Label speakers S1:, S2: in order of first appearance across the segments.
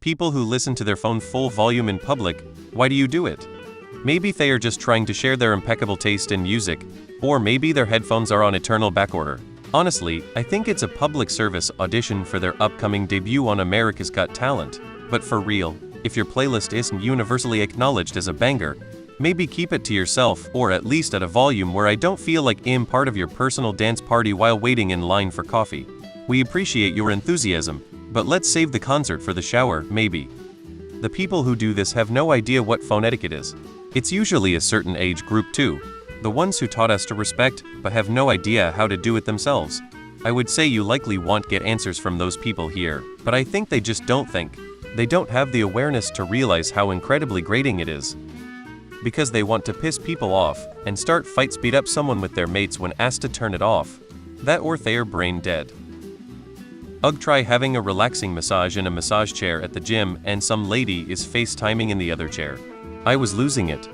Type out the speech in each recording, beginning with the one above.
S1: People who listen to their phone full volume in public, why do you do it? Maybe they are just trying to share their impeccable taste in music, or maybe their headphones are on eternal backorder. Honestly, I think it's a public service audition for their upcoming debut on America's Got Talent. But for real, if your playlist isn't universally acknowledged as a banger, maybe keep it to yourself, or at least at a volume where I don't feel like I'm part of your personal dance party while waiting in line for coffee. We appreciate your enthusiasm, but let's save the concert for the shower, maybe. The people who do this have no idea what phone etiquette is. It's usually a certain age group too, the ones who taught us to respect but have no idea how to do it themselves. I would say you likely won't get answers from those people here, but I think they just don't think. They don't have the awareness to realize how incredibly grating it is. Because they want to piss people off and start fights, beat up someone with their mates when asked to turn it off. That or they're brain dead. Ugh, try having a relaxing massage in a massage chair at the gym and some lady is FaceTiming in the other chair. I was losing it.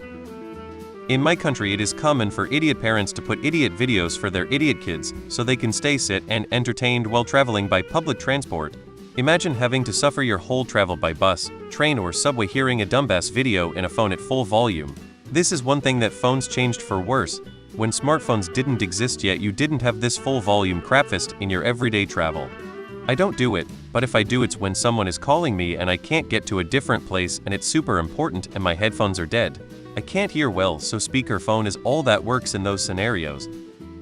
S1: In my country it is common for idiot parents to put idiot videos for their idiot kids so they can stay sit and entertained while traveling by public transport. Imagine having to suffer your whole travel by bus, train or subway hearing a dumbass video in a phone at full volume. This is one thing that phones changed for worse. When smartphones didn't exist yet, you didn't have this full volume crapfest in your everyday travel. I don't do it, but if I do, it's when someone is calling me and I can't get to a different place and it's super important and my headphones are dead. I can't hear well, so speakerphone is all that works in those scenarios.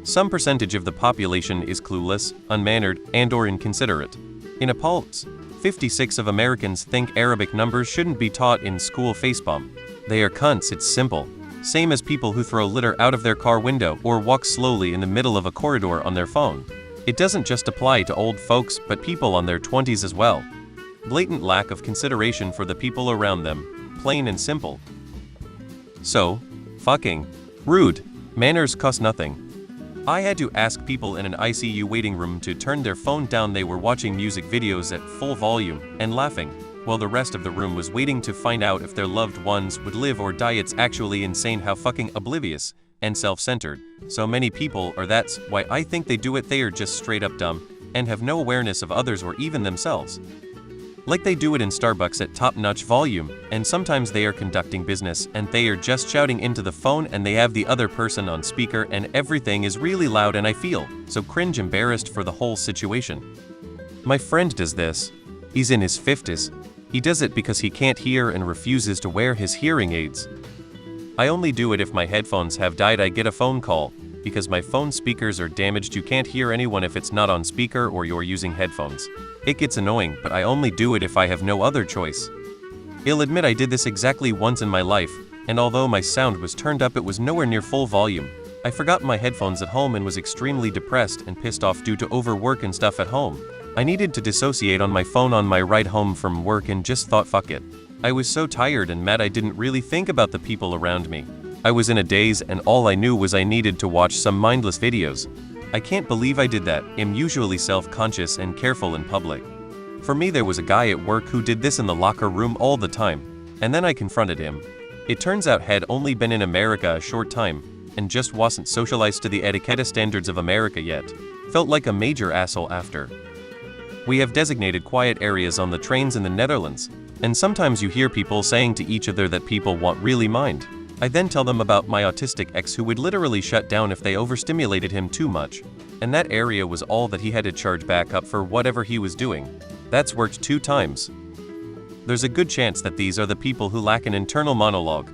S1: Some percentage of the population is clueless, unmannered, and/or inconsiderate. In a poll, 56% of Americans think Arabic numbers shouldn't be taught in school. Facepalm. They are cunts, it's simple. Same as people who throw litter out of their car window or walk slowly in the middle of a corridor on their phone. It doesn't just apply to old folks but people on their 20s as well. Blatant lack of consideration for the people around them, plain and simple. So, fucking rude. Manners cost nothing. I had to ask people in an ICU waiting room to turn their phone down. They were watching music videos at full volume and laughing, while the rest of the room was waiting to find out if their loved ones would live or die. It's actually insane how fucking oblivious and self-centered so many people are. That's why I think they do it. They are just straight up dumb and have no awareness of others or even themselves. Like they do it in Starbucks at top-notch volume, and sometimes they are conducting business and they are just shouting into the phone and they have the other person on speaker and everything is really loud and I feel so cringe embarrassed for the whole situation. My friend does this. He's in his 50s. He does it because he can't hear and refuses to wear his hearing aids. I only do it if my headphones have died. I get a phone call because my phone speakers are damaged. You can't hear anyone if it's not on speaker or you're using headphones. It gets annoying, but I only do it if I have no other choice. I'll admit I did this exactly once in my life, and although my sound was turned up, it was nowhere near full volume. I forgot my headphones at home and was extremely depressed and pissed off due to overwork and stuff at home. I needed to dissociate on my phone on my ride home from work and just thought fuck it. I was so tired and mad I didn't really think about the people around me. I was in a daze and all I knew was I needed to watch some mindless videos. I can't believe I did that. I'm usually self-conscious and careful in public. For me, there was a guy at work who did this in the locker room all the time, and then I confronted him. It turns out he'd only been in America a short time and just wasn't socialized to the etiquette standards of America yet. Felt like a major asshole after. We have designated quiet areas on the trains in the Netherlands, and sometimes you hear people saying to each other that people won't really mind. I then tell them about my autistic ex who would literally shut down if they overstimulated him too much, and that area was all that he had to charge back up for whatever he was doing. That's worked 2 times. There's a good chance that these are the people who lack an internal monologue.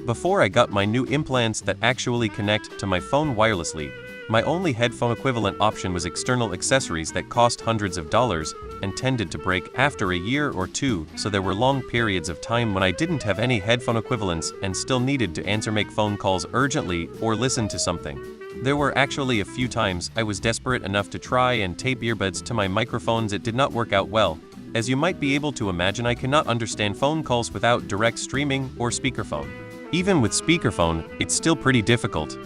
S1: Before I got my new implants that actually connect to my phone wirelessly, my only headphone equivalent option was external accessories that cost hundreds of dollars and tended to break after a year or 2, so there were long periods of time when I didn't have any headphone equivalents and still needed to make phone calls urgently or listen to something. There were actually a few times I was desperate enough to try and tape earbuds to my microphones. It did not work out well. As you might be able to imagine, I cannot understand phone calls without direct streaming or speakerphone. Even with speakerphone, it's still pretty difficult.